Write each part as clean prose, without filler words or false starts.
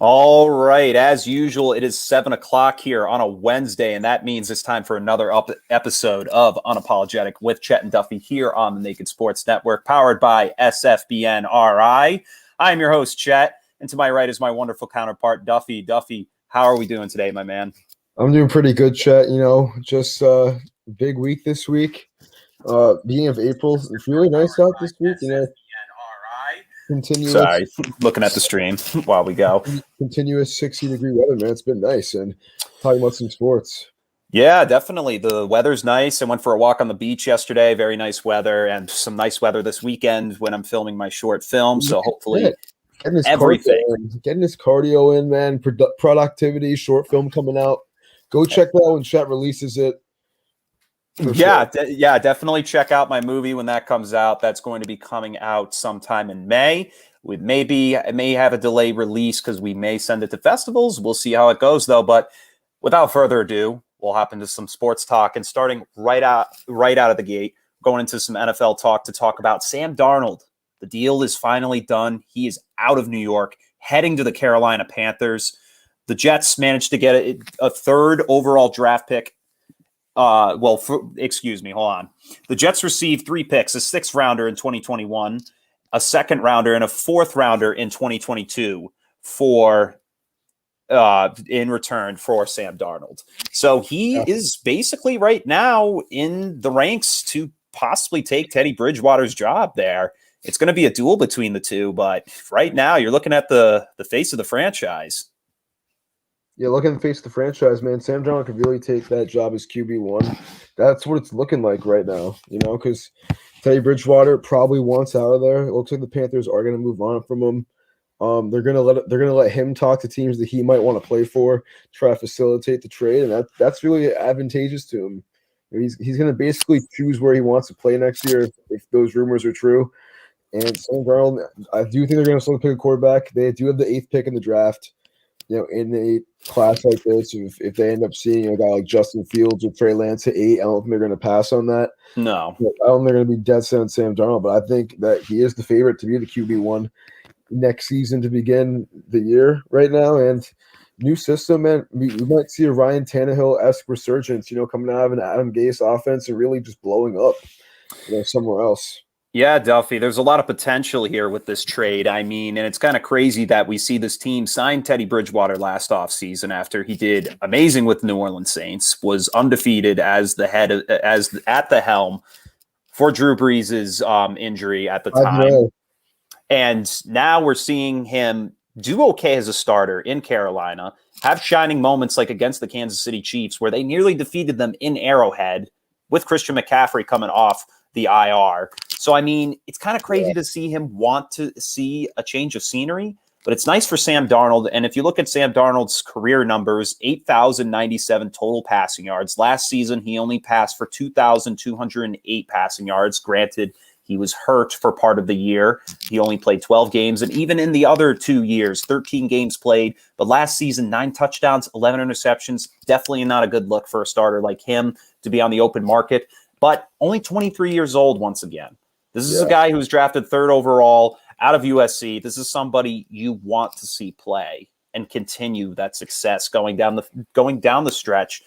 All right. As usual, it is 7 o'clock here on a Wednesday, and that means it's time for another episode of Unapologetic with Chet and Duffy here on the Naked Sports Network, powered by SFBNRI. I am your host, Chet, and to my right is my wonderful counterpart, Duffy. Duffy, how are we doing today, my man? I'm doing pretty good, Chet. Just big week this week. Beginning of April, it's really nice out this week. Sorry, looking at the stream while we go. Continuous 60-degree weather, man. It's been nice. And talking about some sports. Yeah, definitely. The weather's nice. I went for a walk on the beach yesterday. Very nice weather, and some nice weather this weekend when I'm filming my short film. So hopefully everything. Getting this cardio in, man. Productivity, short film coming out. Go check that out when Chet releases it. Yeah, definitely check out my movie when that comes out. That's going to be coming out sometime in May. It may have a delayed release because we may send it to festivals. We'll see how it goes, though. But without further ado, we'll hop into some sports talk, and starting right out of the gate, going into some NFL talk to talk about Sam Darnold. The deal is finally done. He is out of New York, heading to the Carolina Panthers. The Jets managed to get a third overall draft pick. Excuse me, hold on. The Jets received 3 picks, a 6th rounder in 2021, a 2nd rounder, and a 4th rounder in 2022 in return for Sam Darnold. So he is basically right now in the ranks to possibly take Teddy Bridgewater's job there. It's going to be a duel between the two, but right now you're looking at the face of the franchise. Yeah, looking at the face of the franchise, man, Sam Darnold could really take that job as QB1. That's what it's looking like right now, because Teddy Bridgewater probably wants out of there. It looks like the Panthers are going to move on from him. They're going to let him talk to teams that he might want to play for, try to facilitate the trade, and that's really advantageous to him. He's going to basically choose where he wants to play next year if those rumors are true. And Sam Darnold, I do think they're going to still pick a quarterback. They do have the 8th pick in the draft. In a class like this, if they end up seeing a guy like Justin Fields or Trey Lance at 8, I don't think they're going to pass on that. No. I don't think they're going to be dead set on Sam Darnold, but I think that he is the favorite to be the QB1 next season to begin the year right now. And new system, man, we might see a Ryan Tannehill-esque resurgence, coming out of an Adam Gase offense and really just blowing up, somewhere else. Yeah, Duffy, there's a lot of potential here with this trade. I mean, and it's kind of crazy that we see this team sign Teddy Bridgewater last offseason after he did amazing with New Orleans Saints, was undefeated as at the helm for Drew Brees' injury at the time. And now we're seeing him do okay as a starter in Carolina, have shining moments like against the Kansas City Chiefs where they nearly defeated them in Arrowhead with Christian McCaffrey coming off the IR. So, I mean, it's kind of crazy to see him want to see a change of scenery, but it's nice for Sam Darnold. And if you look at Sam Darnold's career numbers, 8,097 total passing yards. Last season, he only passed for 2,208 passing yards. Granted, he was hurt for part of the year. He only played 12 games. And even in the other 2 years, 13 games played. But last season, 9 touchdowns, 11 interceptions. Definitely not a good look for a starter like him to be on the open market. But only 23 years old once again. This is a guy who's drafted 3rd overall out of USC. This is somebody you want to see play and continue that success going down the stretch.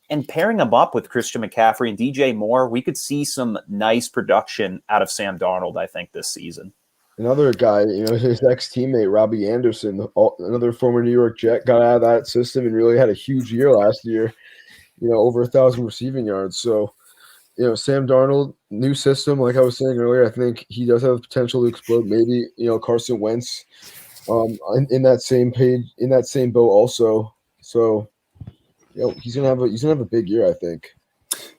And pairing him up with Christian McCaffrey and DJ Moore, we could see some nice production out of Sam Darnold, I think, this season. Another guy, his ex-teammate, Robbie Anderson, another former New York Jet, got out of that system and really had a huge year last year, over 1,000 receiving yards. So, Sam Darnold, new system, like I was saying earlier, I think he does have the potential to explode. Maybe, Carson Wentz in that same boat also. So, he's gonna have a big year, I think.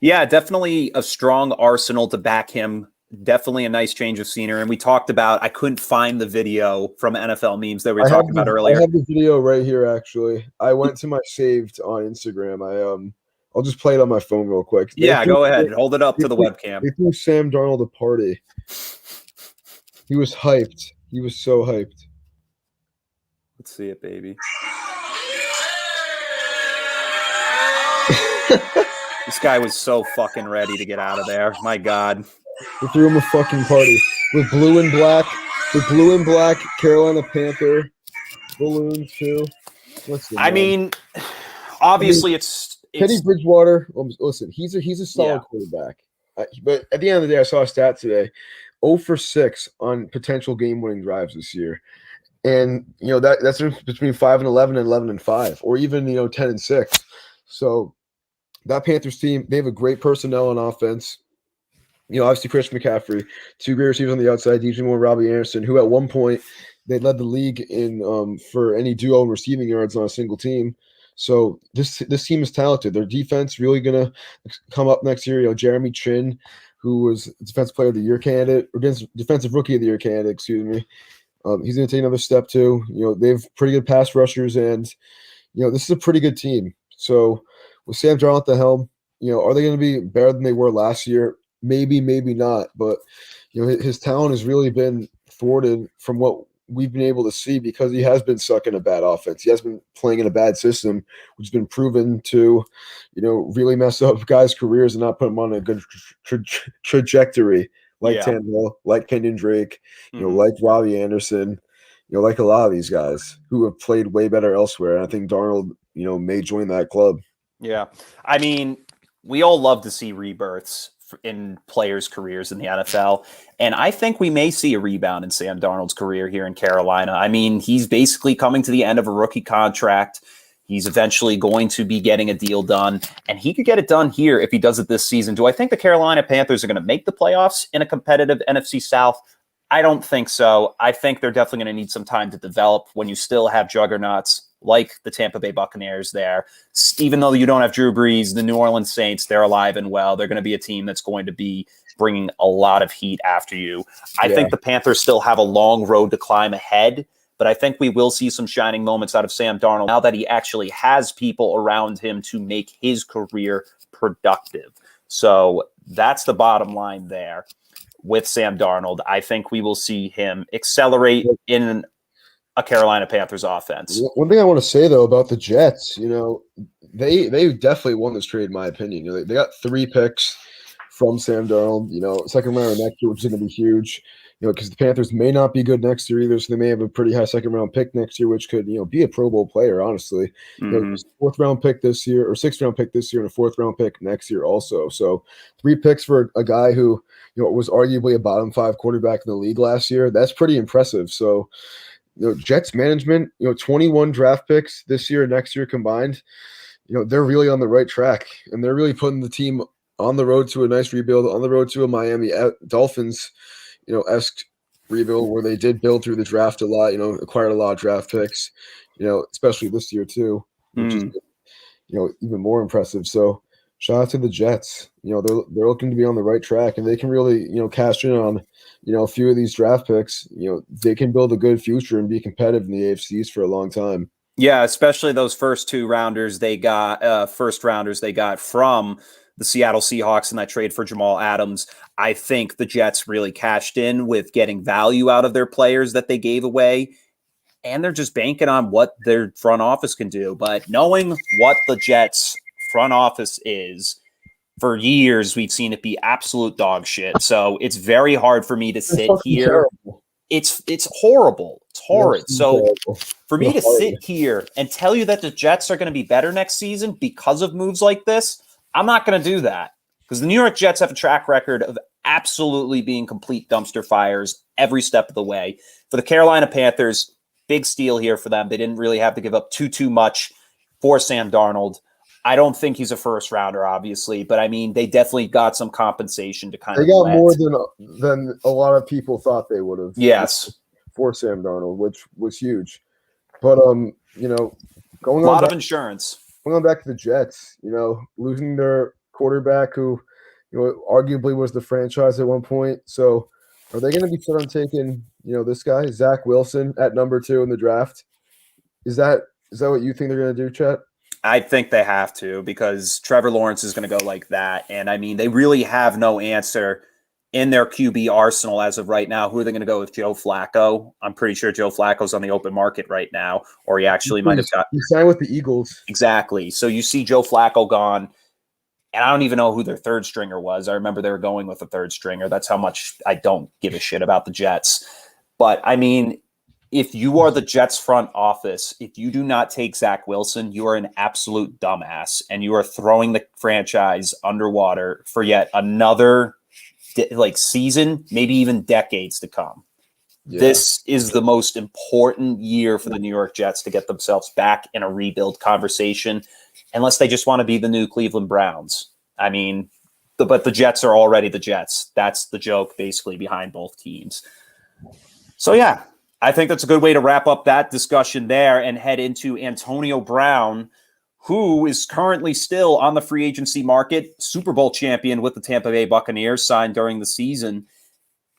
Yeah, definitely a strong arsenal to back him. Definitely a nice change of scenery. And we talked about, I couldn't find the video from NFL memes that we were talking about earlier. I have the video right here, actually. I went to my saved on Instagram. I'll just play it on my phone real quick. Go ahead. Hold it up to the webcam. They threw Sam Darnold a party. He was hyped. He was so hyped. Let's see it, baby. This guy was so fucking ready to get out of there. My God. They threw him a fucking party with blue and black Carolina Panther balloons too. Listen, I man. mean, obviously it's Teddy Bridgewater. Listen, he's a solid quarterback. But at the end of the day, I saw a stat today: 0 for 6 on potential game-winning drives this year, and that's between 5-11 and 11-5, or even 10-6. So that Panthers team, they have a great personnel on offense. Obviously Christian McCaffrey, two great receivers on the outside, DJ Moore, Robbie Anderson, who at one point they led the league in for any duo and receiving yards on a single team. So this team is talented. Their defense really gonna come up next year. Jeremy Chin, who was defensive player of the year candidate, or defensive rookie of the year candidate, excuse me. He's gonna take another step too. They have pretty good pass rushers, and this is a pretty good team. So with Sam Darnold at the helm, are they going to be better than they were last year? Maybe, maybe not. But his talent has really been thwarted from what we've been able to see because he has been stuck in a bad offense. He has been playing in a bad system, which has been proven to, really mess up guys' careers and not put them on a good trajectory. Like Tannehill, like Kenyon Drake, like Robbie Anderson, like a lot of these guys who have played way better elsewhere. And I think Darnold, may join that club. Yeah. I mean, we all love to see rebirths in players' careers in the NFL. And I think we may see a rebound in Sam Darnold's career here in Carolina. I mean, he's basically coming to the end of a rookie contract. He's eventually going to be getting a deal done, and he could get it done here if he does it this season. Do I think the Carolina Panthers are going to make the playoffs in a competitive NFC South? I don't think so. I think they're definitely going to need some time to develop when you still have juggernauts like the Tampa Bay Buccaneers there. Even though you don't have Drew Brees, the New Orleans Saints, they're alive and well. They're going to be a team that's going to be bringing a lot of heat after you. I think the Panthers still have a long road to climb ahead, but I think we will see some shining moments out of Sam Darnold now that he actually has people around him to make his career productive. So that's the bottom line there with Sam Darnold. I think we will see him accelerate in a Carolina Panthers offense. One thing I want to say, though, about the Jets, they definitely won this trade, in my opinion. They got 3 picks from Sam Darnold, second round next year, which is going to be huge. Because the Panthers may not be good next year either, so they may have a pretty high second round pick next year, which could, be a Pro Bowl player, honestly. 4th round pick this year, or 6th round pick this year, and a 4th round pick next year also. So 3 picks for a guy who, was arguably a bottom 5 quarterback in the league last year. That's pretty impressive. So, Jets management, 21 draft picks this year and next year combined, they're really on the right track, and they're really putting the team on the road to a nice rebuild, on the road to a Miami Dolphins esque rebuild where they did build through the draft a lot, acquired a lot of draft picks, especially this year too, which is, even more impressive. So shout out to the Jets. They're looking to be on the right track, and they can really, cash in on, a few of these draft picks. They can build a good future and be competitive in the AFCs for a long time. Yeah, especially those first 2 rounders they got, first rounders they got from the Seattle Seahawks in that trade for Jamal Adams. I think the Jets really cashed in with getting value out of their players that they gave away, and they're just banking on what their front office can do. But knowing what the Jets front office is, for years we've seen it be absolute dog shit. So it's very hard for me to sit here. Terrible. It's horrible. It's horrid. So for me to sit here and tell you that the Jets are going to be better next season because of moves like this, I'm not going to do that, because the New York Jets have a track record of absolutely being complete dumpster fires every step of the way. For the Carolina Panthers, big steal here for them. They didn't really have to give up too much for Sam Darnold. I don't think he's a first rounder, obviously, but I mean, they definitely got some compensation to kind of. They got more than a lot of people thought they would have. Yes, for Sam Darnold, which was huge. But going a lot of insurance. Going back to the Jets, losing their quarterback, who arguably was the franchise at one point. So, are they going to be set on taking this guy Zach Wilson at number 2 in the draft? Is that what you think they're going to do, Chet? I think they have to, because Trevor Lawrence is going to go like that. And I mean, they really have no answer in their QB arsenal as of right now. Who are they going to go with? Joe Flacco? I'm pretty sure Joe Flacco's on the open market right now, or he actually might have got. He signed with the Eagles. Exactly. So you see Joe Flacco gone, and I don't even know who their 3rd stringer was. I remember they were going with a 3rd stringer. That's how much I don't give a shit about the Jets. But I mean, if you are the Jets front office, if you do not take Zach Wilson, you are an absolute dumbass, and you are throwing the franchise underwater for yet another season, maybe even decades to come. Yeah. This is the most important year for the New York Jets to get themselves back in a rebuild conversation, unless they just want to be the new Cleveland Browns. I mean, but the Jets are already the Jets. That's the joke basically behind both teams. So, yeah, I think that's a good way to wrap up that discussion there and head into Antonio Brown, who is currently still on the free agency market, Super Bowl champion with the Tampa Bay Buccaneers, signed during the season.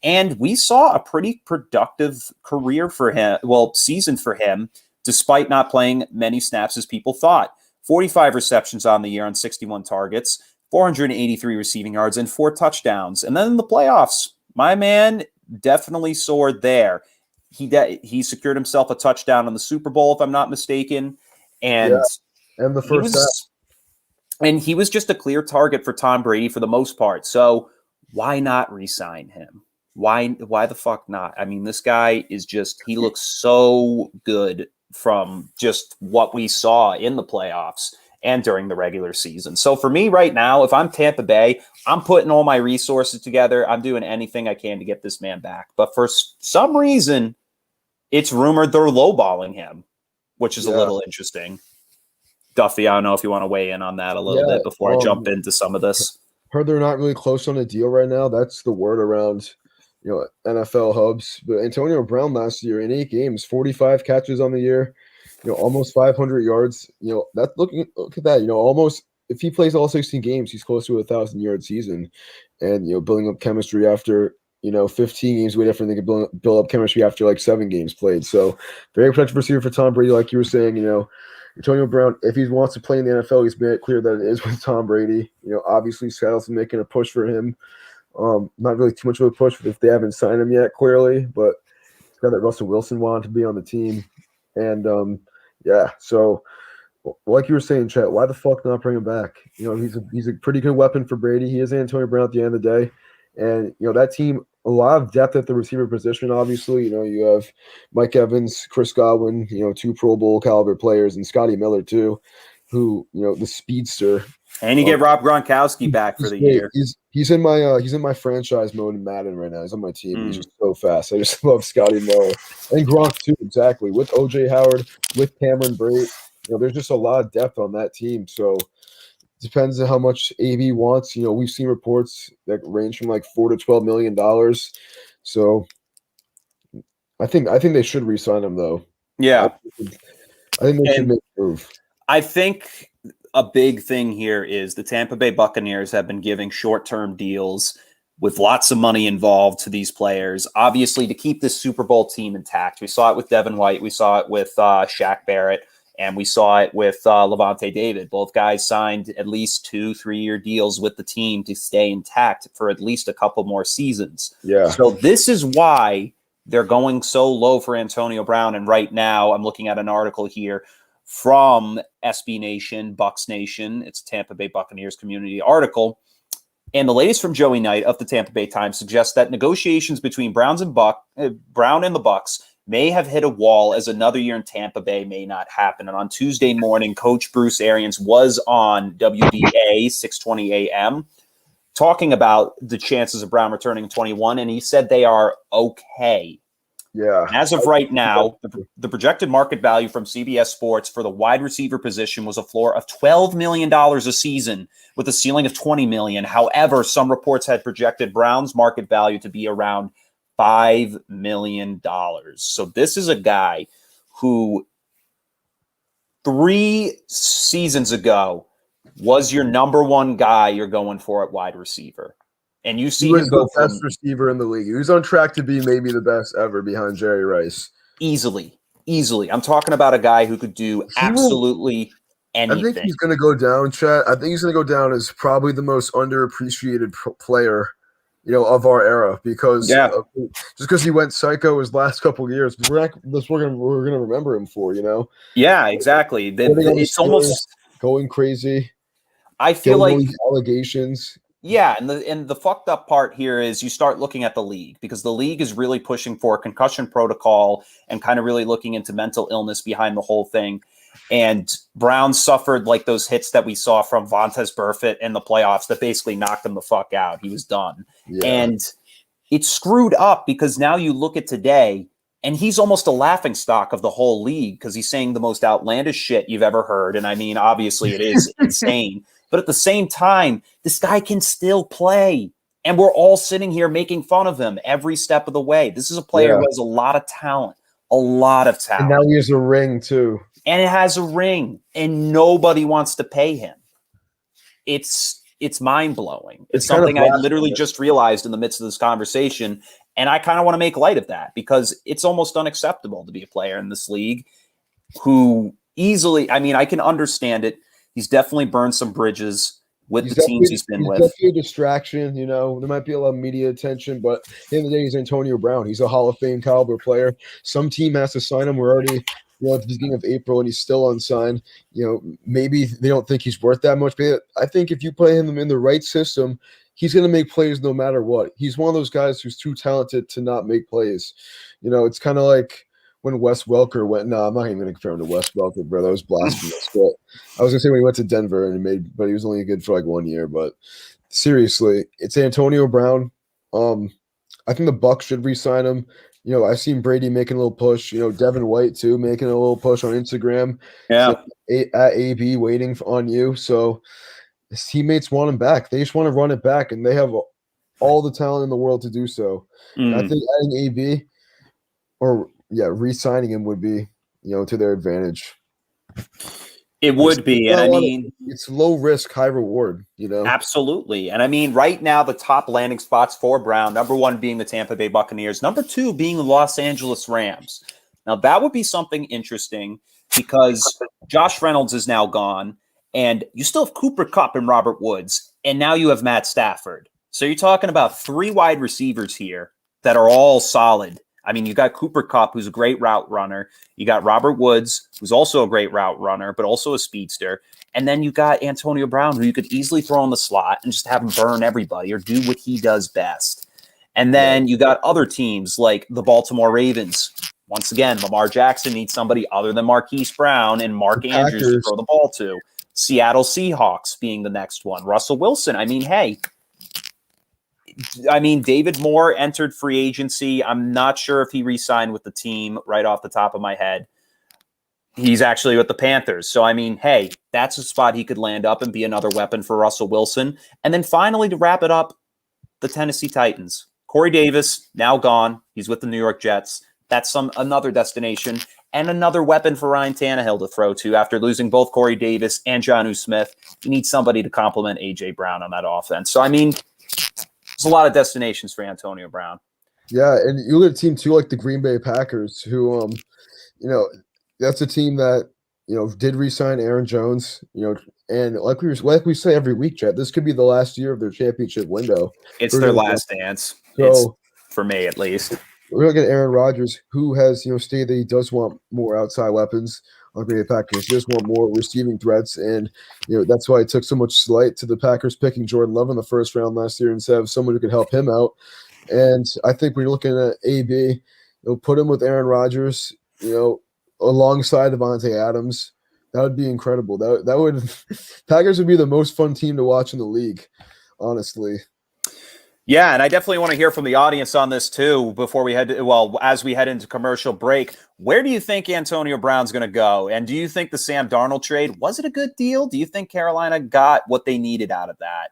And we saw a pretty productive career for him, season for him, despite not playing many snaps as people thought. 45 receptions on the year on 61 targets, 483 receiving yards, and 4 touchdowns. And then in the playoffs, my man definitely soared there. He secured himself a touchdown in the Super Bowl, if I'm not mistaken. And the first half. And he was just a clear target for Tom Brady for the most part. So why not re-sign him? Why the fuck not? I mean, this guy is he looks so good from just what we saw in the playoffs and during the regular season. So for me right now, if I'm Tampa Bay, I'm putting all my resources together. I'm doing anything I can to get this man back. But for some reason, it's rumored they're lowballing him, which is a little interesting. Duffy, I don't know if you want to weigh in on that a little bit before I jump into some of this. Heard they're not really close on a deal right now. That's the word around NFL hubs. But Antonio Brown last year in 8 games, 45 catches on the year, almost 500 yards. Look at that. Almost, if he plays all 16 games, he's close to a 1,000-yard season. And building up chemistry after 15 games, way different than build up chemistry after 7 games played. So very productive receiver for Tom Brady, like you were saying. Antonio Brown, if he wants to play in the NFL, he's made it clear that it is with Tom Brady. Obviously Seattle's making a push for him. Not really too much of a push if they haven't signed him yet, clearly, but it's got that Russell Wilson wanted to be on the team. And so like you were saying, Chet, why the fuck not bring him back? He's a pretty good weapon for Brady. He is Antonio Brown at the end of the day. And that team, a lot of depth at the receiver position, obviously. You have Mike Evans, Chris Godwin, 2 Pro Bowl caliber players, and Scotty Miller too, who, the speedster. And you get Rob Gronkowski back for the year. He's in my franchise mode in Madden right now. He's on my team. He's just so fast. I just love Scotty Miller and Gronk too. Exactly, with OJ Howard, with Cameron Brate. There's just a lot of depth on that team. So depends on how much AB wants. We've seen reports that range from $4 to $12 million. So I think they should re-sign him though. Yeah, I think they should make a move. I think a big thing here is the Tampa Bay Buccaneers have been giving short-term deals with lots of money involved to these players, obviously to keep this Super Bowl team intact. We saw it with Devin White. We saw it with Shaq Barrett. And we saw it with Levante David. Both guys signed at least 2-3-year deals with the team to stay intact for at least a couple more seasons. Yeah. So this is why they're going so low for Antonio Brown. And right now I'm looking at an article here from SB Nation, Bucs Nation. It's a Tampa Bay Buccaneers community article. And the latest from Joey Knight of the Tampa Bay Times suggests that negotiations between Brown and the Bucs may have hit a wall as another year in Tampa Bay may not happen. And on Tuesday morning, Coach Bruce Arians was on WBA 620 AM talking about the chances of Brown returning in 21, and he said they are okay. Yeah. As of right now, the projected market value from CBS Sports for the wide receiver position was a floor of $12 million a season with a ceiling of $20 million. However, some reports had projected Brown's market value to be around $5 million. So this is a guy who 3 seasons ago was your number 1 guy you're going for at wide receiver. And you see him go from the best receiver in the league. He was on track to be maybe the best ever behind Jerry Rice. Easily. I'm talking about a guy who could do absolutely anything. I think he's going to go down, Chet. I think he's going to go down as probably the most underappreciated player of our era, because just because he went psycho his last couple of years, we're gonna remember him for. Yeah, exactly. It's almost going crazy. I feel like allegations. Yeah, and the fucked up part here is you start looking at the league, because the league is really pushing for a concussion protocol and kind of really looking into mental illness behind the whole thing. And Brown suffered like those hits that we saw from Vontaze Burfict in the playoffs that basically knocked him the fuck out. He was done. Yeah. And it's screwed up because now you look at today and he's almost a laughingstock of the whole league because he's saying the most outlandish shit you've ever heard. And I mean, obviously it is insane. But at the same time, this guy can still play. And we're all sitting here making fun of him every step of the way. This is a player who has a lot of talent. And now he has a ring too. And it has a ring. And nobody wants to pay him. It's mind-blowing. It's something I literally just realized in the midst of this conversation. And I kind of want to make light of that because it's almost unacceptable to be a player in this league who easily, I mean, I can understand it. He's definitely burned some bridges with the teams he's been with. Definitely a distraction, you know. There might be a lot of media attention, but at the end of the day, he's Antonio Brown. He's a Hall of Fame caliber player. Some team has to sign him. We're already, at the beginning of April, and he's still unsigned. Maybe they don't think he's worth that much. But I think if you play him in the right system, he's going to make plays no matter what. He's one of those guys who's too talented to not make plays. It's kind of like when Wes Welker went. No, I'm not even going to compare him to Wes Welker, bro. That was blasphemous. But I was going to say when he went to Denver but he was only good for like 1 year. But seriously, it's Antonio Brown. I think the Bucs should re-sign him. I've seen Brady making a little push. Devin White too making a little push on Instagram. Yeah, so, at AB waiting on you. So his teammates want him back. They just want to run it back, and they have all the talent in the world to do so. I think adding AB re-signing him would be, to their advantage. It would be. And I mean, it's low risk, high reward, Absolutely. And I mean, right now, the top landing spots for Brown, number one being the Tampa Bay Buccaneers, number two being the Los Angeles Rams. Now, that would be something interesting because Josh Reynolds is now gone, and you still have Cooper Kupp and Robert Woods, and now you have Matt Stafford. So you're talking about three wide receivers here that are all solid. I mean, you got Cooper Kupp, who's a great route runner. You got Robert Woods, who's also a great route runner, but also a speedster. And then you got Antonio Brown, who you could easily throw in the slot and just have him burn everybody or do what he does best. And then you got other teams like the Baltimore Ravens. Once again, Lamar Jackson needs somebody other than Marquise Brown and Mark Andrews to throw the ball to. Seattle Seahawks being the next one. Russell Wilson. I mean, David Moore entered free agency. I'm not sure if he re-signed with the team right off the top of my head. He's actually with the Panthers. So, I mean, that's a spot he could land up and be another weapon for Russell Wilson. And then finally, to wrap it up, the Tennessee Titans. Corey Davis, now gone. He's with the New York Jets. That's another destination and another weapon for Ryan Tannehill to throw to after losing both Corey Davis and Jonnu Smith. You need somebody to complement A.J. Brown on that offense. So, I mean, there's a lot of destinations for Antonio Brown. Yeah, and you look at a team too like the Green Bay Packers, who, that's a team that did re-sign Aaron Jones, and like we say every week, Chet, this could be the last year of their championship window. It's their last dance. So for me, at least, we're looking at Aaron Rodgers, who has stated that he does want more outside weapons on Green Bay Packers. He does want more receiving threats, and that's why it took so much slight to the Packers picking Jordan Love in the first round last year instead of someone who could help him out. And I think when you're looking at AB, put him with Aaron Rodgers, alongside Devontae Adams, that would be incredible. That would Packers would be the most fun team to watch in the league, honestly. Yeah, and I definitely want to hear from the audience on this too before we as we head into commercial break. Where do you think Antonio Brown's going to go? And do you think the Sam Darnold trade, was it a good deal? Do you think Carolina got what they needed out of that?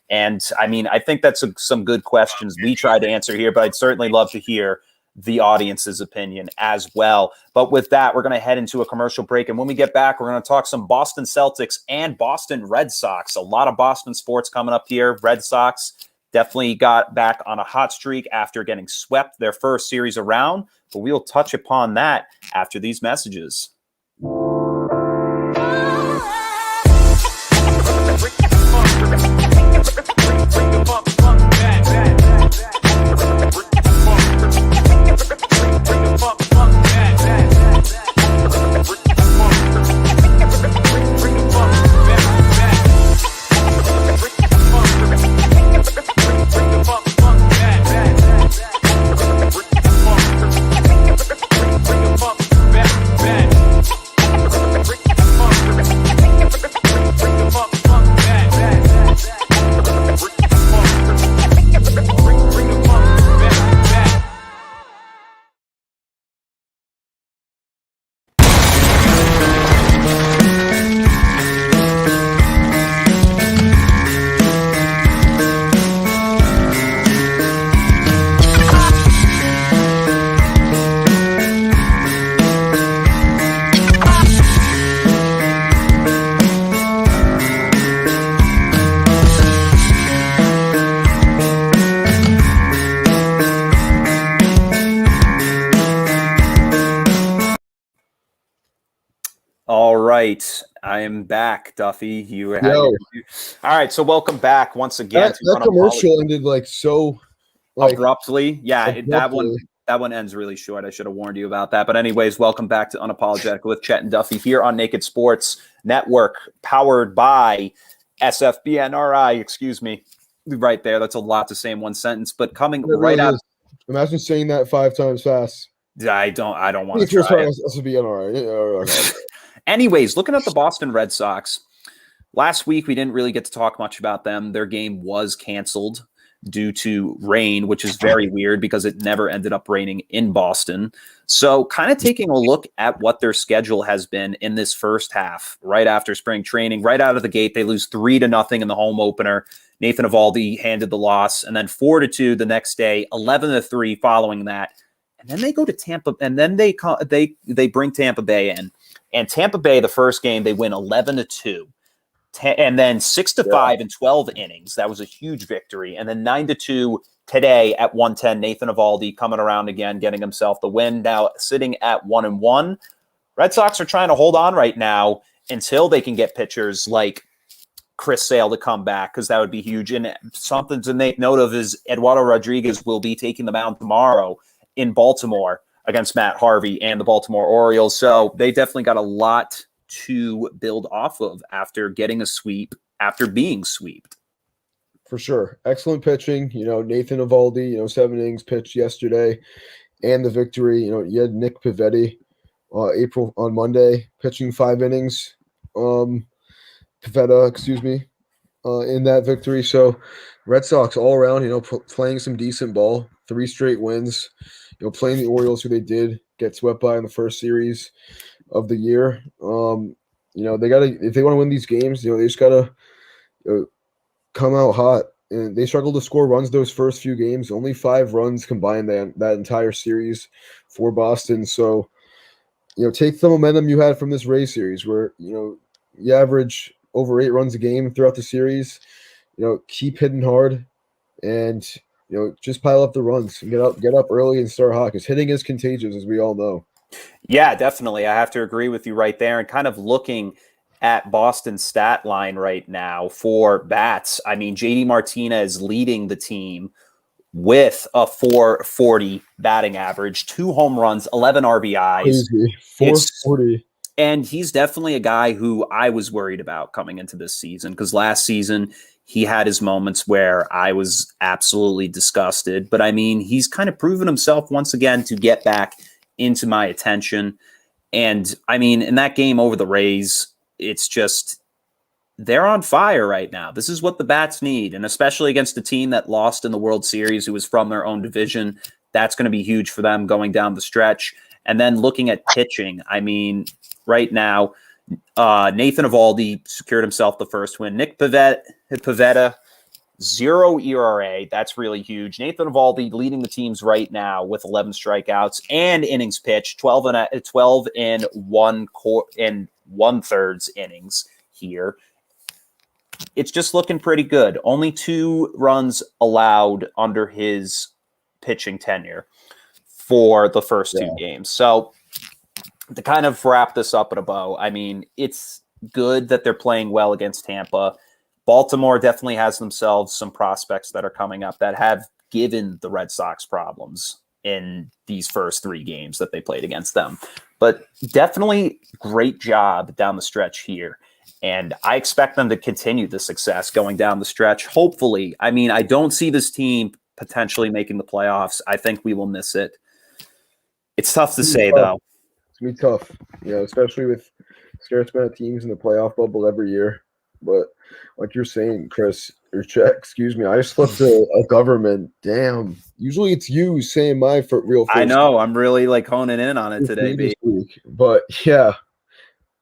And I mean, I think that's some good questions we tried to answer here, but I'd certainly love to hear the audience's opinion as well. But with that, we're going to head into a commercial break. And when we get back, we're going to talk some Boston Celtics and Boston Red Sox. A lot of Boston sports coming up here. Red Sox definitely got back on a hot streak after getting swept their first series around. But we'll touch upon that after these messages. right. I am back, Duffy. You had Yo, all right. So welcome back once again to that commercial ended so abruptly. Yeah, abruptly. that one ends really short. I should have warned you about that. But anyways, welcome back to Unapologetic with Chet and Duffy here on Naked Sports Network, powered by SFBNRI. Excuse me, right there. That's a lot to say in one sentence. But coming It right really up, is. Imagine saying that 5 times fast. I don't want to First try part it. has to be all right. Anyways, looking at the Boston Red Sox. Last week, we didn't really get to talk much about them. Their game was canceled due to rain, which is very weird because it never ended up raining in Boston. So kind of taking a look at what their schedule has been in this first half, right after spring training, right out of the gate, they lose 3-0 in the home opener. Nathan Eovaldi handed the loss, and then 4-2 the next day, 11-3 following that. And then they go to Tampa, and then they bring Tampa Bay in. And Tampa Bay, the first game, they win 11-2. And then 6-5 in 12 innings. That was a huge victory. And then 9-2 today at 110. Nathan Eovaldi coming around again, getting himself the win. Now sitting at 1-1. Red Sox are trying to hold on right now until they can get pitchers like Chris Sale to come back, because that would be huge. And something to make note of is Eduardo Rodriguez will be taking the mound tomorrow in Baltimore against Matt Harvey and the Baltimore Orioles. So they definitely got a lot to build off of after getting a sweep, after being swept. For sure. Excellent pitching. Nathan Eovaldi, 7 innings pitched yesterday and the victory. You had Nick Pavetti on Monday pitching 5 innings. Pavetta, excuse me, in that victory. So Red Sox all around, playing some decent ball, 3 straight wins, playing the Orioles, who they did get swept by in the first series of the year. They gotta, if they want to win these games, they just gotta come out hot. And they struggled to score runs those first few games. Only 5 runs combined that entire series for Boston. So, take the momentum you had from this Rays series, where you average over 8 runs a game throughout the series. Keep hitting hard, and just pile up the runs and get up early and start hot, because hitting is contagious, as we all know. Yeah, definitely. I have to agree with you right there. And kind of looking at Boston's stat line right now for bats, I mean, JD Martinez leading the team with a 440 batting average, 2 home runs, 11 RBIs. Crazy. 440. And he's definitely a guy who I was worried about coming into this season, because last season he had his moments where I was absolutely disgusted. But I mean, he's kind of proven himself once again to get back into my attention. And I mean, in that game over the Rays, it's just, they're on fire right now. This is what the bats need. And especially against a team that lost in the World Series, who was from their own division, that's going to be huge for them going down the stretch. And then looking at pitching, I mean, right now, Nathan Eovaldi secured himself the first win. Nick Pivetta, 0 ERA. That's really huge. Nathan Eovaldi leading the teams right now with 11 strikeouts and innings pitched, 12 in 1/3 innings here. It's just looking pretty good. Only 2 runs allowed under his pitching tenure for the first 2 games. So to kind of wrap this up in a bow, I mean, it's good that they're playing well against Tampa. Baltimore definitely has themselves some prospects that are coming up that have given the Red Sox problems in these first 3 games that they played against them. But definitely great job down the stretch here. And I expect them to continue the success going down the stretch. Hopefully, I mean, I don't see this team potentially making the playoffs. I think we will miss it. It's tough to say, though. It's going to be tough, especially with scarce amount of teams in the playoff bubble every year. But like you're saying, Chris, or Chet, excuse me, I slipped a government. Damn. Usually it's you saying my real first. I know. I'm really honing in on it today, this week. But yeah.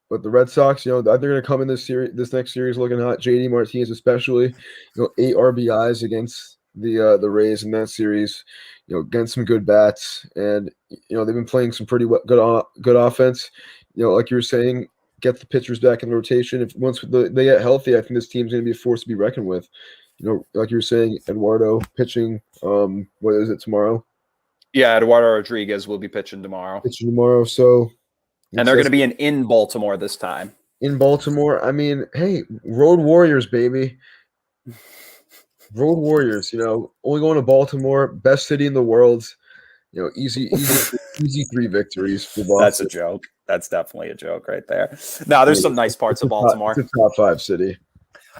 But the Red Sox, they're going to come in this next series looking hot. JD Martinez, especially, 8 RBIs against the Rays in that series. Against some good bats, and they've been playing some pretty good offense. Like you were saying, get the pitchers back in the rotation. If once they get healthy, I think this team's going to be a force to be reckoned with. Like you were saying, Eduardo pitching. What is it tomorrow? Yeah, Eduardo Rodriguez will be pitching tomorrow. So. And they're going to be in Baltimore this time. in Baltimore. I mean, hey, Road Warriors, baby. Road Warriors, only going to Baltimore, best city in the world. Easy 3 victories for That's a Boston. joke. That's definitely a joke right there. No, there's some nice parts of Baltimore. It's a top 5 city.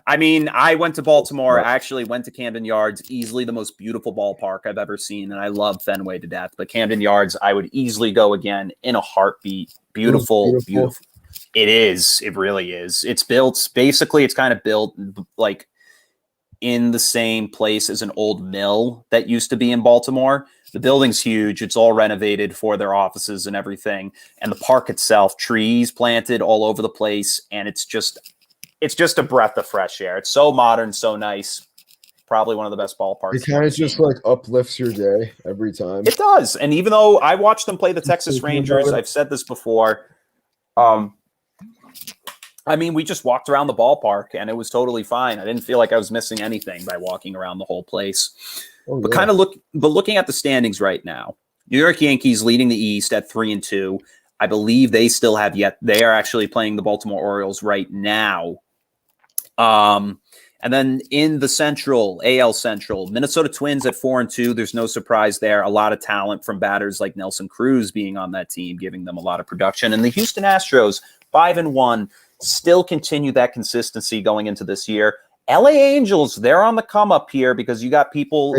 I mean, I went to Baltimore. I actually went to Camden Yards, easily the most beautiful ballpark I've ever seen. And I love Fenway to death. But Camden Yards, I would easily go again in a heartbeat. Beautiful, beautiful. It is. It really is. It's built, basically, it's kind of built like in the same place as an old mill that used to be in Baltimore. The building's huge. It's all renovated for their offices and everything. And the park itself, trees planted all over the place. And it's just a breath of fresh air. It's so modern, so nice. Probably one of the best ballparks. It kind of just like uplifts your day every time. It does. And even though I watched them play the Texas Rangers, I've said this before. I mean, we just walked around the ballpark and it was totally fine. I didn't feel like I was missing anything by walking around the whole place. Looking at the standings right now, New York Yankees leading the East at 3-2. I believe they are actually playing the Baltimore Orioles right now. And then in the Central, AL Central, Minnesota Twins at 4-2. There's no surprise there. A lot of talent from batters like Nelson Cruz being on that team, giving them a lot of production. And the Houston Astros, 5-1, still continue that consistency going into this year. LA Angels, they're on the come up here because you got people,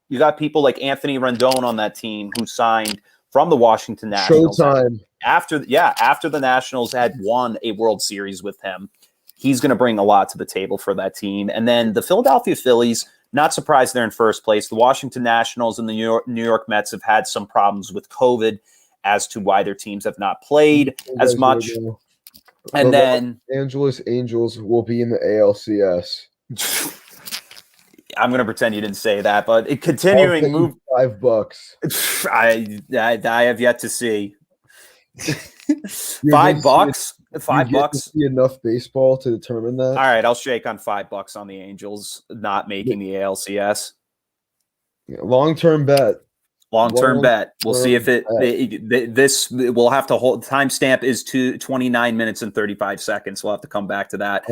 you got people like Anthony Rendon on that team who signed from the Washington Nationals. Showtime. After the Nationals had won a World Series with him. He's going to bring a lot to the table for that team. And then the Philadelphia Phillies, not surprised they're in first place. The Washington Nationals and the New York Mets have had some problems with COVID as to why their teams have not played as much. And then Los Angeles Angels will be in the ALCS. I'm going to pretend you didn't say that, but continuing move $5. I have yet to see. $5? $5? See enough baseball to determine that. All right, I'll shake on $5 on the Angels not making the ALCS. Long-term bet. Long-term bet. We'll see if this will have to hold. Timestamp is 29 minutes and 35 seconds. We'll have to come back to that.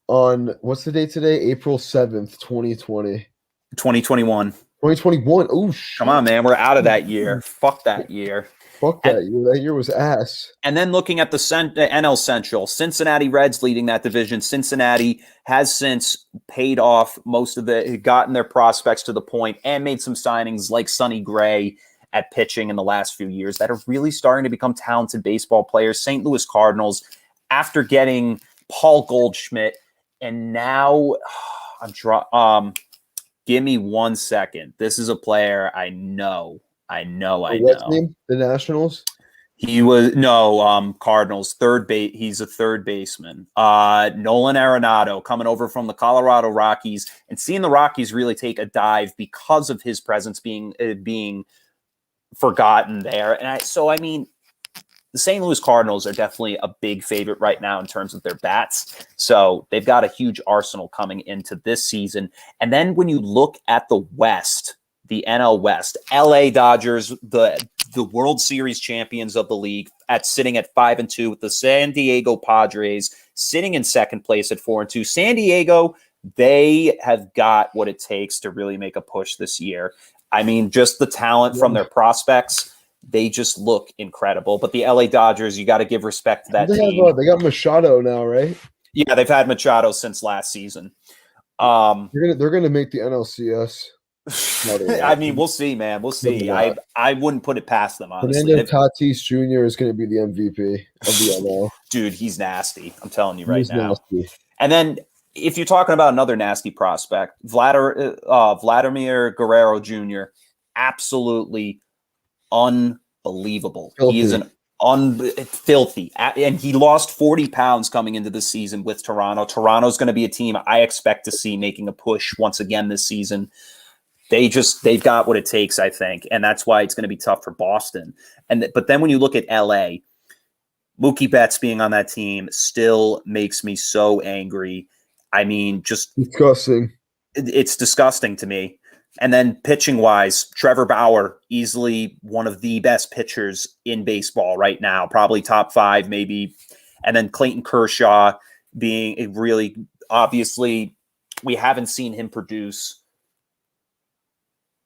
On what's the date today? April 7th, 2020. 2021. 2021. Oh, shit. Come on, man. We're out of that year. Fuck that year. Fuck that year. That year was ass. And then looking at the NL Central, Cincinnati Reds leading that division. Cincinnati has since paid off gotten their prospects to the point and made some signings like Sonny Gray at pitching in the last few years that are really starting to become talented baseball players. St. Louis Cardinals, after getting Paul Goldschmidt, and now give me 1 second. This is a player I know. What's name? The Nationals? He was Cardinals third base. He's a third baseman. Nolan Arenado coming over from the Colorado Rockies and seeing the Rockies really take a dive because of his presence being forgotten there. And the St. Louis Cardinals are definitely a big favorite right now in terms of their bats. So they've got a huge arsenal coming into this season. And then when you look at the West, the NL West, LA Dodgers, the World Series champions of the league, sitting at 5-2, with the San Diego Padres sitting in second place at 4-2. San Diego, they have got what it takes to really make a push this year. I mean, just the talent from their prospects, they just look incredible. But the LA Dodgers, you got to give respect to that team. They got Machado now, right? Yeah, they've had Machado since last season. They're gonna make the NLCS. I mean, we'll see, man. We'll see. I wouldn't put it past them, honestly. Fernando Tatis Jr. is going to be the MVP of the NL. Dude, he's nasty. I'm telling you right now. Nasty. And then if you're talking about another nasty prospect, Vladimir Guerrero Jr., absolutely unbelievable. Filthy. He is filthy. And he lost 40 pounds coming into the season with Toronto. Toronto's going to be a team I expect to see making a push once again this season. They've got what it takes, I think, and that's why it's going to be tough for Boston. But then when you look at LA, Mookie Betts being on that team still makes me so angry. I mean, just disgusting. It's disgusting to me. And then pitching wise, Trevor Bauer, easily one of the best pitchers in baseball right now, probably top 5, maybe. And then Clayton Kershaw being a really, obviously, we haven't seen him produce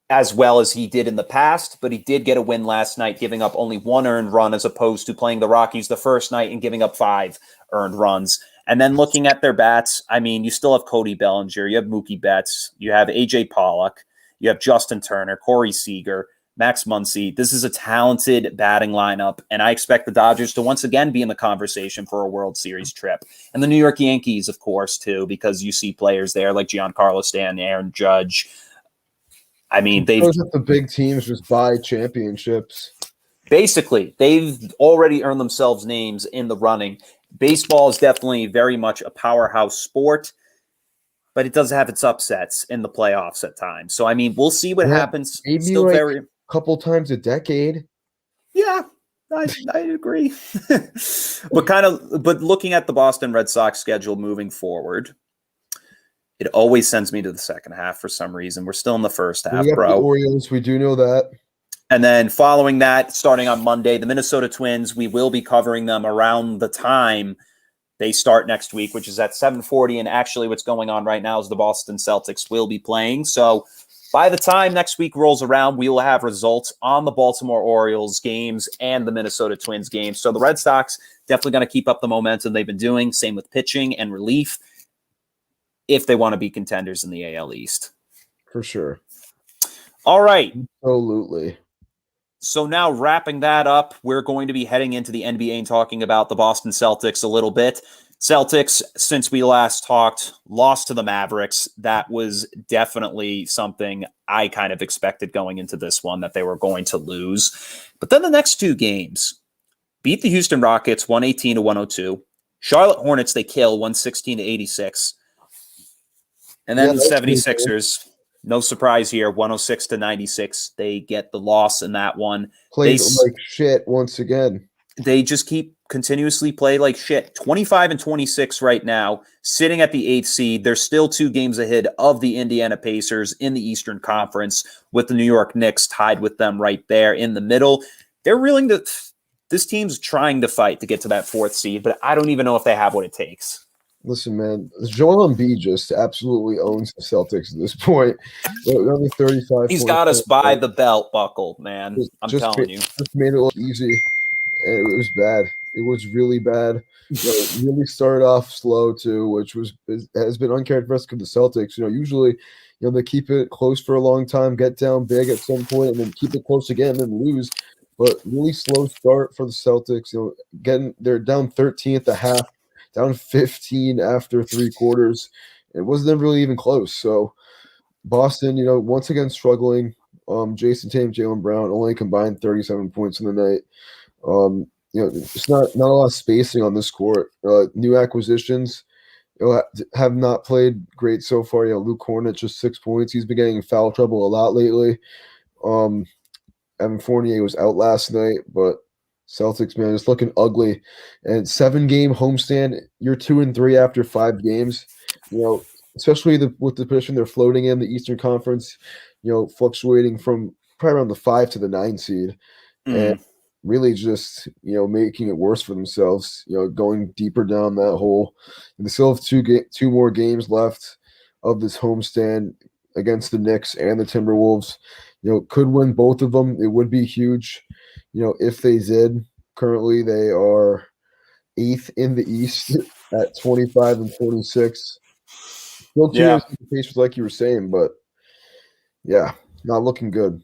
as well as he did in the past, but he did get a win last night, giving up only 1 earned run as opposed to playing the Rockies the first night and giving up 5 earned runs. And then looking at their bats, I mean, you still have Cody Bellinger, you have Mookie Betts, you have AJ Pollock, you have Justin Turner, Corey Seager, Max Muncy. This is a talented batting lineup, and I expect the Dodgers to once again be in the conversation for a World Series trip. And the New York Yankees, of course, too, because you see players there like Giancarlo Stanton, Aaron Judge. I mean, the big teams just buy championships. Basically, they've already earned themselves names in the running. Baseball is definitely very much a powerhouse sport, but it does have its upsets in the playoffs at times. So, I mean, we'll see what happens. Maybe Still like very a couple times a decade. Yeah, I agree. But looking at the Boston Red Sox schedule moving forward, it always sends me to the second half for some reason. We're still in the first half, We got bro. the Orioles, we do know that. And then following that, starting on Monday, the Minnesota Twins, we will be covering them around the time they start next week, which is at 7:40. And actually what's going on right now is the Boston Celtics will be playing. So by the time next week rolls around, we will have results on the Baltimore Orioles games and the Minnesota Twins games. So the Red Sox definitely going to keep up the momentum they've been doing. Same with pitching and relief if they want to be contenders in the AL East. For sure. All right. Absolutely. So now wrapping that up, we're going to be heading into the NBA and talking about the Boston Celtics a little bit. Celtics, since we last talked, lost to the Mavericks. That was definitely something I kind of expected going into this one, that they were going to lose. But then the next 2 games, beat the Houston Rockets 118-102. Charlotte Hornets, they kill 116-86. And then the 76ers, no surprise here, 106-96. They get the loss in that one. Played like shit once again. They just keep continuously play like shit. 25-26 right now, sitting at the 8th seed. They're still 2 games ahead of the Indiana Pacers in the Eastern Conference, with the New York Knicks tied with them right there in the middle. They're willing to – this team's trying to fight to get to that 4th seed, but I don't even know if they have what it takes. Listen, man, Joel Embiid just absolutely owns the Celtics at this point. They're only 35. He's got us by the belt buckle, man. I'm telling you. Just made it look easy, and it was bad. It was really bad. Really started off slow, too, which has been uncharacteristic of the Celtics. Usually, they keep it close for a long time, get down big at some point, and then keep it close again and lose. But really slow start for the Celtics. They're down 13 at the half. Down 15 after 3 quarters. It wasn't really even close. So Boston, once again struggling. Jason Tatum, Jaylen Brown only combined 37 points in the night. It's not a lot of spacing on this court. New acquisitions have not played great so far. Luke Hornet just 6 points. He's been getting in foul trouble a lot lately. Evan Fournier was out last night, but Celtics, man, it's looking ugly. And 7-game homestand, you're 2-3 after 5 games. Especially with the position they're floating in, the Eastern Conference, fluctuating from probably around the 5 to the 9 seed. And really just, making it worse for themselves, going deeper down that hole. And they still have 2 more games left of this homestand against the Knicks and the Timberwolves. Could win both of them. It would be huge. If they did. Currently they are 8th in the East at 25-26. Still the Pacers, like you were saying, but yeah, not looking good.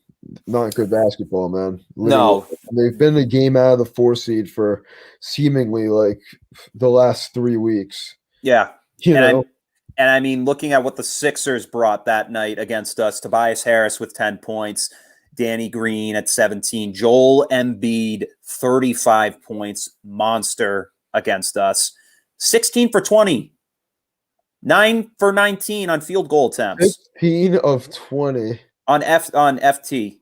Not good basketball, man. Literally. No. They've been a game out of the 4 seed for seemingly like the last 3 weeks. Yeah. And I mean, looking at what the Sixers brought that night against us, Tobias Harris with 10 points, Danny Green at 17, Joel Embiid, 35 points, monster against us, 16 for 20, 9 for 19 on field goal attempts. 15 of 20. On FT.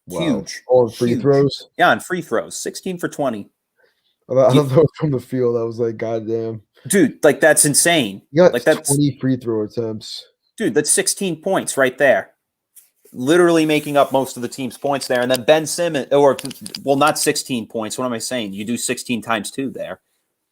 Wow. Huge. On free throws? Yeah, on free throws, 16 for 20. I don't know from the field. I was like, goddamn. Dude, like that's insane. You got like that's 20 free throw attempts. Dude, that's 16 points right there. literally making up most of the team's points there. And then Ben Simmons, not 16 points. What am I saying? You do 16 times 2 there.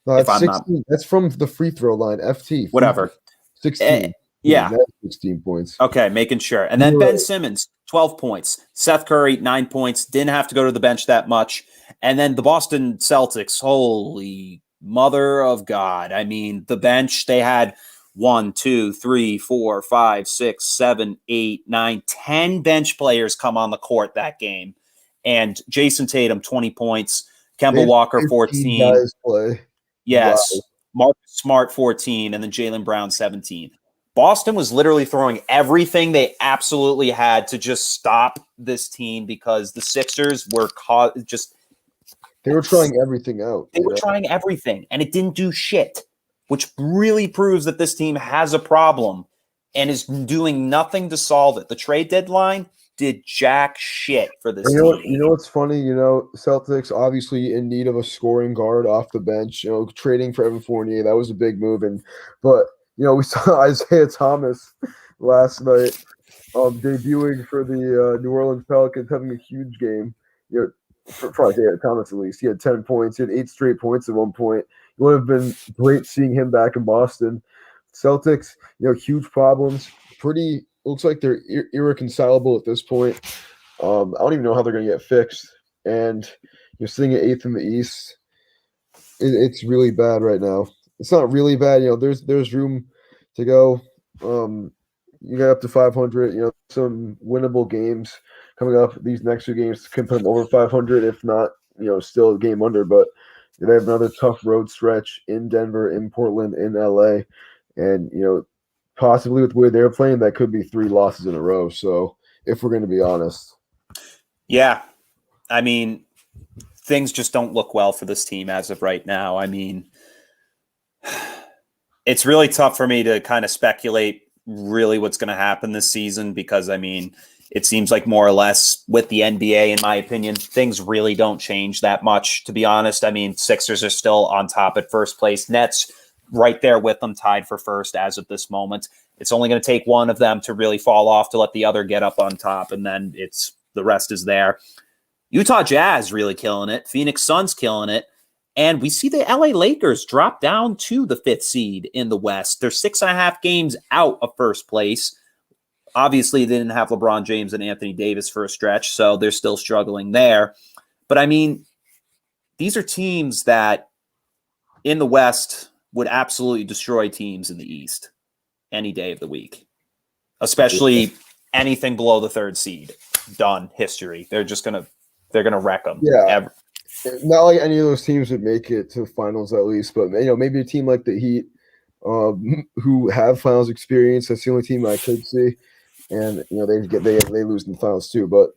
No, that's 16. That's from the free throw line. FT. Whatever. 16. Yeah. That's 16 points. Okay, making sure. And then Ben Simmons, 12 points. Seth Curry, 9 points. Didn't have to go to the bench that much. And then the Boston Celtics, holy mother of God. I mean, the bench, they had 1, 2, 3, 4, 5, 6, 7, 8, 9, 10 bench players come on the court that game. And Jason Tatum, 20 points. Kemba Walker, 14. Guys play. Yes. Wow. Marcus Smart, 14. And then Jaylen Brown, 17. Boston was literally throwing everything they absolutely had to just stop this team because the Sixers were they were trying everything out. They were trying everything, and it didn't do shit, which really proves that this team has a problem and is doing nothing to solve it. The trade deadline did jack shit for this team. You know what's funny? Celtics obviously in need of a scoring guard off the bench. Trading for Evan Fournier, that was a big move. But we saw Isaiah Thomas last night debuting for the New Orleans Pelicans, having a huge game. For Isaiah Thomas at least. He had 10 points. He had 8 straight points at one point. It would have been great seeing him back in Boston. Celtics, huge problems. Looks like they're irreconcilable at this point. I don't even know how they're going to get fixed. And you're sitting at 8th in the East. It's really bad right now. It's not really bad. There's room to go. You got up to 500. Some winnable games coming up. These next 2 games can put them over 500, if not, still a game under. But they have another tough road stretch in Denver, in Portland, in LA, and possibly with where they're playing, that could be 3 losses in a row. So if we're going to be honest, yeah, I mean, things just don't look well for this team as of right now. I mean, it's really tough for me to kind of speculate really what's going to happen this season because, I mean, it seems like more or less with the NBA, in my opinion, things really don't change that much, to be honest. I mean, Sixers are still on top at first place. Nets right there with them, tied for first as of this moment. It's only going to take one of them to really fall off to let the other get up on top, and then the rest is there. Utah Jazz really killing it. Phoenix Suns killing it. And we see the LA Lakers drop down to the 5th seed in the West. They're 6.5 games out of first place. Obviously, they didn't have LeBron James and Anthony Davis for a stretch, so they're still struggling there. But, I mean, these are teams that in the West would absolutely destroy teams in the East any day of the week, especially anything below the 3rd seed. Done. History. They're going to wreck them. Yeah. Not like any of those teams would make it to the finals at least, but maybe a team like the Heat who have finals experience. That's the only team I could see. And they lose in the finals too. But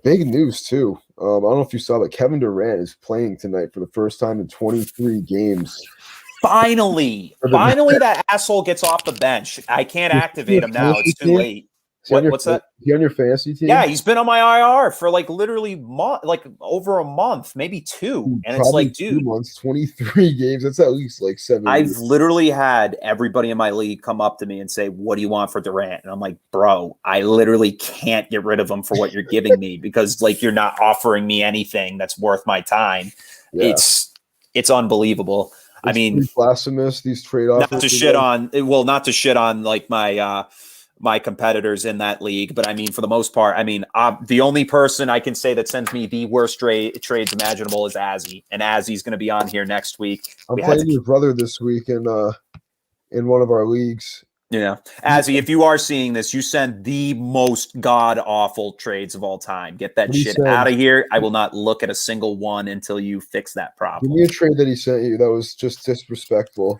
big news too. I don't know if you saw, but Kevin Durant is playing tonight for the first time in 23 games. Finally, that asshole gets off the bench. I can't activate him now. It's too late. What's that? Is he on your fantasy team? Yeah, he's been on my IR for literally over a month, maybe 2. And it's like, dude, 2 months, 23 games. That's at least 7. I've literally had everybody in my league come up to me and say, "What do you want for Durant?" And I'm like, "Bro, I literally can't get rid of him for what you're giving me because you're not offering me anything that's worth my time." Yeah. It's unbelievable. I mean, blasphemous, these trade offers. Not to shit on my competitors in that league, but I mean, for the most part, I mean, the only person I can say that sends me the worst trades imaginable is Azzy, and Azzy's going to be on here next week. I'm playing your brother this week in one of our leagues. Yeah, Azzy, if you are seeing this, you send the most god awful trades of all time. Get that shit out of here. I will not look at a single one until you fix that problem. Give me a trade that he sent you that was just disrespectful.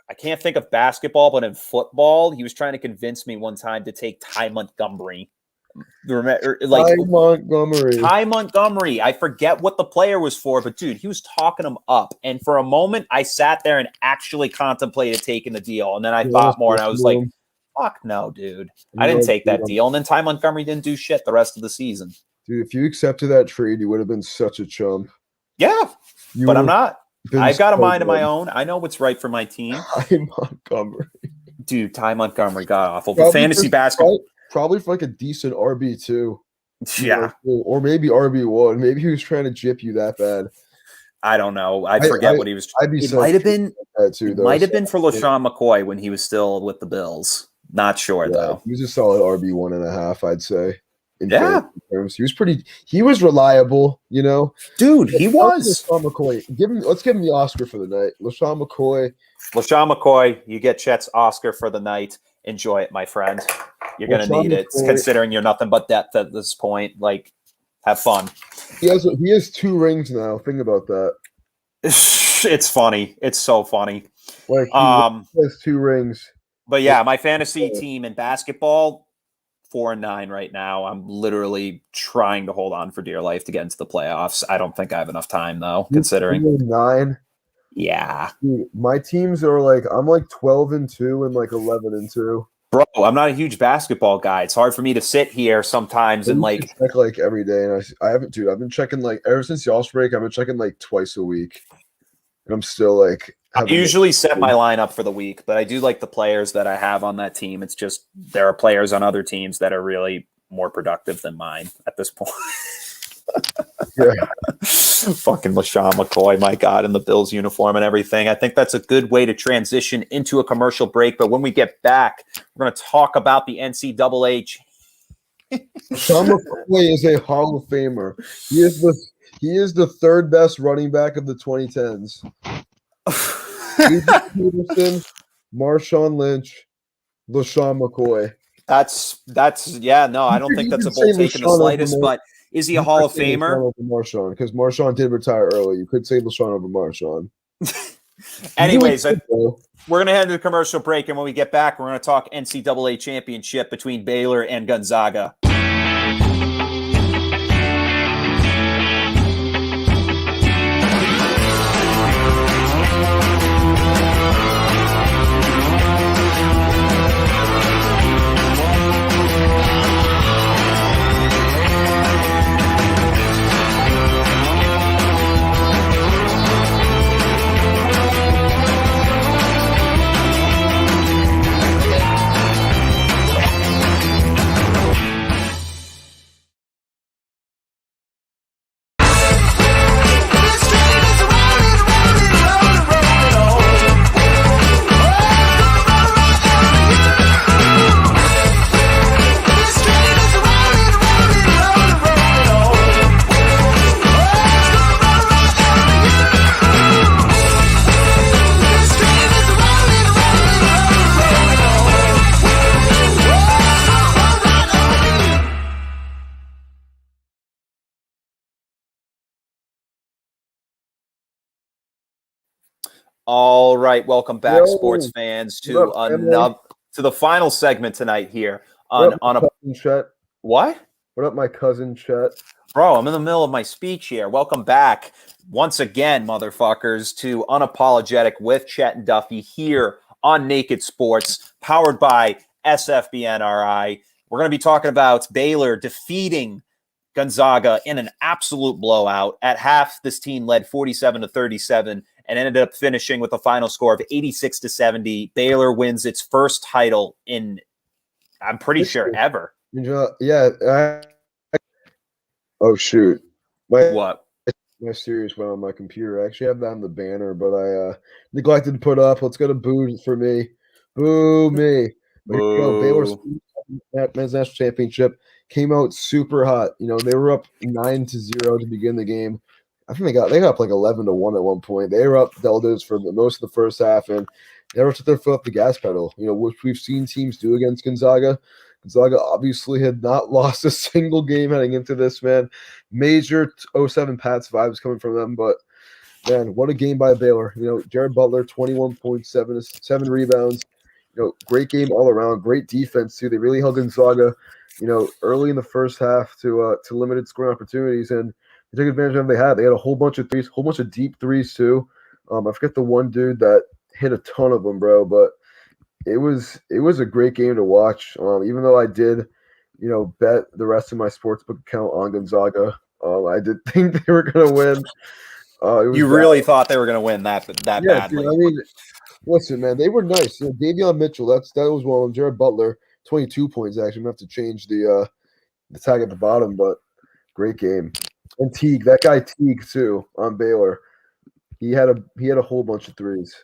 I can't think of basketball, but in football, he was trying to convince me one time to take Ty Montgomery. Ty Montgomery. I forget what the player was for, but dude, he was talking him up. And for a moment, I sat there and actually contemplated taking the deal. And then I thought more, and I was like, fuck no, dude. I didn't take that deal. And then Ty Montgomery didn't do shit the rest of the season. Dude, if you accepted that trade, you would have been such a chump. Yeah, but I'm not. I've got a mind of my own. I know what's right for my team. Ty Montgomery. Dude, Ty Montgomery got awful. For fantasy basketball. probably for like a decent RB2. Yeah. Or maybe RB1. Maybe he was trying to jip you that bad. I don't know. I forget what he was. I'd be It might have been. that too, It though. might have been for LaShawn McCoy when he was still with the Bills. Not sure though. He was a solid RB1.5, I'd say. In Yeah. terms, he was reliable, Dude, he was. LaShawn McCoy. Let's give him the Oscar for the night. LaShawn McCoy, you get Chet's Oscar for the night. Enjoy it, my friend. You're gonna need it, McCoy, considering you're nothing but depth at this point. Like, have fun. He has 2 rings now. Think about that. It's funny. It's so funny. Like he has 2 rings. But yeah, my fantasy team in basketball, 4-9 right now. I'm literally trying to hold on for dear life to get into the playoffs. I don't think I have enough time though, considering 9. Yeah. Dude, my teams are I'm like 12-2 and like 11-2. Bro, I'm not a huge basketball guy. It's hard for me to sit here sometimes and check every day, and I haven't, dude. I've been checking ever since the All-Star break. I've been checking twice a week, and I'm still I usually set my lineup for the week, but I do like the players that I have on that team. It's just there are players on other teams that are really more productive than mine at this point. Yeah. Fucking LaShawn McCoy, my God, in the Bills uniform and everything. I think that's a good way to transition into a commercial break. But when we get back, we're going to talk about the NCAA. LaShawn McCoy is a Hall of Famer. He is the 3rd best running back of the 2010s. Peterson, Marshawn Lynch, LaShawn McCoy. That's no, I don't think that's a bold take in the slightest, but is he a Hall of Famer? Marshawn, because Marshawn did retire early. You could say LaShawn over Marshawn. Anyways, we're going to head to the commercial break, and when we get back, we're going to talk NCAA Championship between Baylor and Gonzaga. All right, welcome back, sports fans, to the final segment tonight here on a Chet. What? What up, my cousin Chet? Bro, I'm in the middle of my speech here. Welcome back once again, motherfuckers, to Unapologetic with Chet and Duffy here on Naked Sports, powered by SFBNRI. We're going to be talking about Baylor defeating Gonzaga in an absolute blowout. At half, this team led 47-37 and ended up finishing with a final score of 86-70. Baylor wins its first title in, I'm pretty sure, ever. Yeah. Oh, shoot. What? My series went on my computer. I actually have that on the banner, but I neglected to put up. Let's go to boo for me. Boo me. Baylor's men's national championship came out super hot. They were up 9-0 to begin the game. I think they got up 11-1 at one point. They were up double digits for most of the first half, and they never took their foot off the gas pedal. Which we've seen teams do against Gonzaga. Gonzaga obviously had not lost a single game heading into this, man. Major 07 Pats vibes coming from them, but man, what a game by Baylor. Jared Butler, 21 points, 7 rebounds. Great game all around. Great defense too. They really held Gonzaga, early in the first half to limited scoring opportunities, and they took advantage of them. They had a whole bunch of threes, whole bunch of deep threes too. I forget the one dude that hit a ton of them, bro, but it was a great game to watch. Even though I did, bet the rest of my sportsbook account on Gonzaga, I did think they were going to win. You really thought they were going to win that badly? Dude, listen, man, they were nice. Davion Mitchell, that was one of them. Jared Butler, 22 points, actually. I'm going to have to change the tag at the bottom, but great game. And Teague, that guy Teague, too, on Baylor. He had a whole bunch of threes.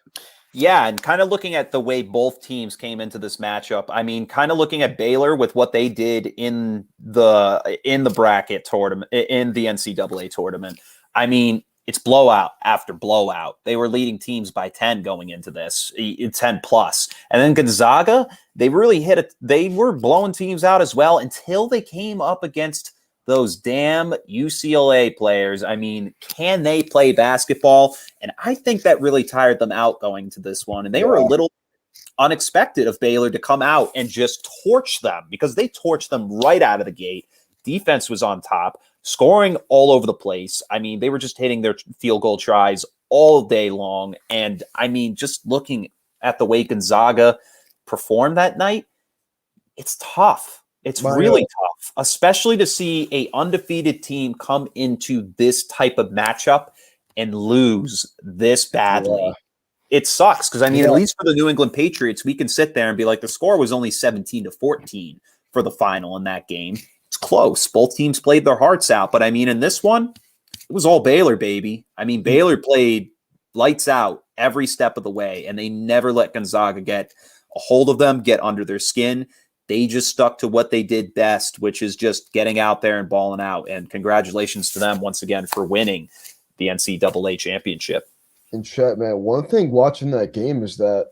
Yeah, and kind of looking at the way both teams came into this matchup, I mean, kind of looking at Baylor with what they did in the bracket tournament, in the NCAA tournament. I mean, it's blowout after blowout. They were leading teams by 10 going into this, 10 plus. And then Gonzaga, they really hit it. They were blowing teams out as well until they came up against those damn UCLA players. I mean, can they play basketball? And I think that really tired them out going to this one. And they were a little unexpected of Baylor to come out and just torch them, because they torched them right out of the gate. Defense was on top, scoring all over the place. I mean, they were just hitting their field goal tries all day long. And I mean, just looking at the way Gonzaga performed that night, it's tough. It's really tough, especially to see a undefeated team come into this type of matchup and lose this badly. Yeah. It sucks because, I mean, at least for the New England Patriots, we can sit there and be like, the score was only 17-14 for the final in that game. It's close. Both teams played their hearts out. But, I mean, in this one, it was all Baylor, baby. I mean, Baylor played lights out every step of the way, and they never let Gonzaga get a hold of them, get under their skin. They just stuck to what they did best, which is just getting out there and balling out. And congratulations to them once again for winning the NCAA championship. And Chet, man, one thing watching that game is that,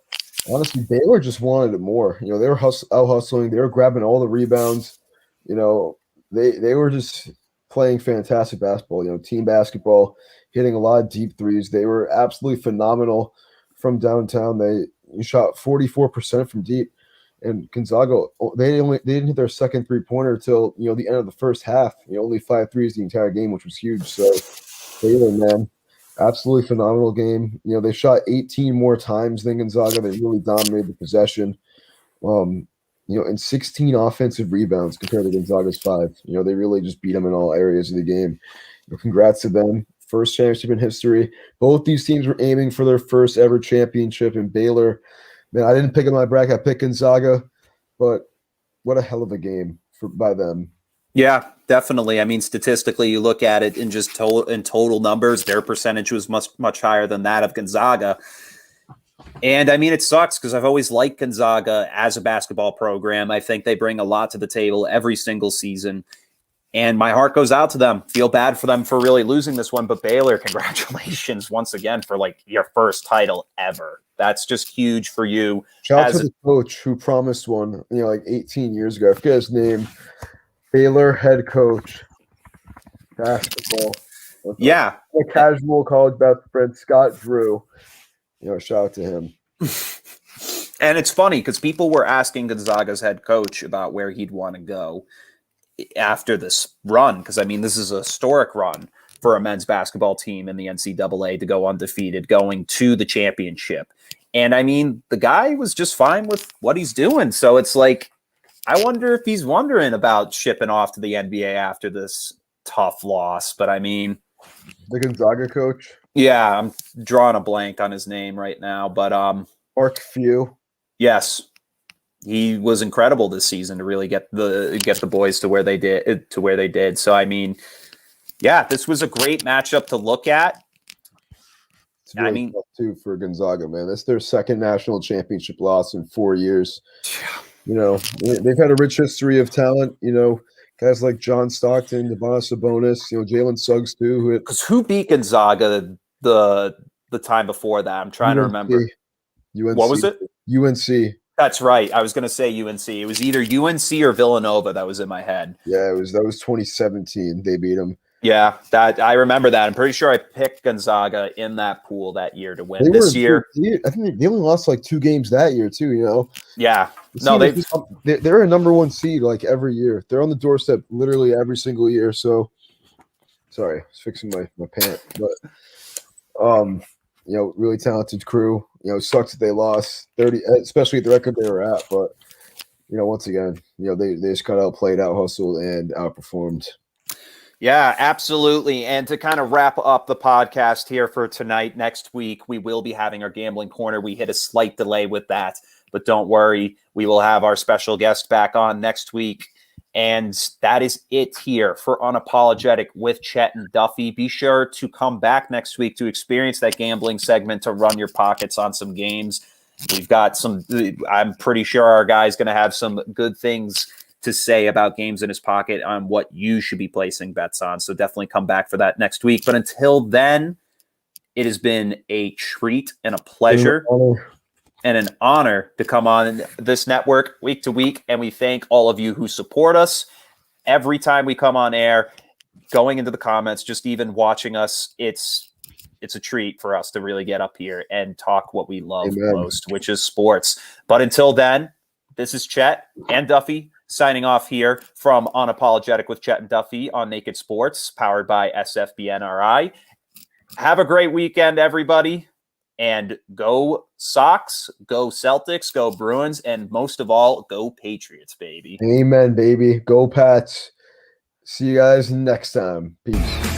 honestly, Baylor just wanted it more. You know, they were out hustling. They were grabbing all the rebounds. You know, they were just playing fantastic basketball, you know, team basketball, hitting a lot of deep threes. They were absolutely phenomenal from downtown. They shot 44% from deep. And Gonzaga, they didn't hit their second 3-pointer until, you know, the end of the first half. You know, only 5 threes the entire game, which was huge. So Baylor, man, absolutely phenomenal game. You know, they shot 18 more times than Gonzaga. They really dominated the possession. You know, and 16 offensive rebounds compared to Gonzaga's 5. You know, they really just beat them in all areas of the game. You know, congrats to them. First championship in history. Both these teams were aiming for their first ever championship. And Baylor, man, I didn't pick in my bracket. I picked Gonzaga, but what a hell of a game by them. Yeah, definitely. I mean, statistically, you look at it in just total numbers, their percentage was much higher than that of Gonzaga. And I mean, it sucks because I've always liked Gonzaga as a basketball program. I think they bring a lot to the table every single season. And my heart goes out to them. Feel bad for them for really losing this one. But Baylor, congratulations once again for like your first title ever. That's just huge for you. Shout out to the coach who promised one, you know, like 18 years ago. I forget his name. Baylor head coach, basketball. Yeah. A casual college basketball friend, Scott Drew. You know, shout out to him. And it's funny because people were asking Gonzaga's head coach about where he'd want to go after this run. Because, I mean, this is a historic run for a men's basketball team in the NCAA to go undefeated, going to the championship. And, I mean, the guy was just fine with what he's doing. So it's like, I wonder if he's wondering about shipping off to the NBA after this tough loss. But, I mean, the Gonzaga coach? Yeah, I'm drawing a blank on his name right now. But Mark Few. Yes. He was incredible this season to really get the boys to where they did. So, I mean, yeah, this was a great matchup to look at. It's really tough too for Gonzaga, man. That's their second national championship loss in 4 years. You know, they've had a rich history of talent. You know, guys like John Stockton, Devonis Sabonis, you know, Jalen Suggs too. Because who beat Gonzaga the time before that? I'm trying to remember. UNC. What was it? UNC. That's right. I was going to say UNC. It was either UNC or Villanova that was in my head. Yeah, that was 2017. They beat them. Yeah, that I remember that. I'm pretty sure I picked Gonzaga in that pool that year to win. This year, I think they only lost like 2 games that year too. You know. Yeah. They're a number 1 seed like every year. They're on the doorstep literally every single year. So, sorry, I was fixing my pant, but you know, really talented crew. You know, it sucks that they lost 30, especially at the record they were at. But you know, once again, you know, they just got outplayed, out hustled, and outperformed. Yeah, absolutely. And to kind of wrap up the podcast here for tonight, next week, we will be having our gambling corner. We hit a slight delay with that But don't worry, we will have our special guest back on next week. And that is it here for Unapologetic with Chet and Duffy. Be sure to come back next week to experience that gambling segment, to run your pockets on some games. We've got I'm pretty sure our guy's going to have some good things to say about games in his pocket on what you should be placing bets on. So definitely come back for that next week. But until then, it has been a treat and a pleasure and an honor to come on this network week to week. And we thank all of you who support us every time we come on air, going into the comments, just even watching us. It's a treat for us to really get up here and talk what we love most, which is sports. But until then, this is Chet and Duffy signing off here from Unapologetic with Chet and Duffy on Naked Sports, powered by SFBNRI. Have a great weekend, everybody. And go Sox, go Celtics, go Bruins, and most of all, go Patriots, baby. Amen, baby. Go Pats. See you guys next time. Peace.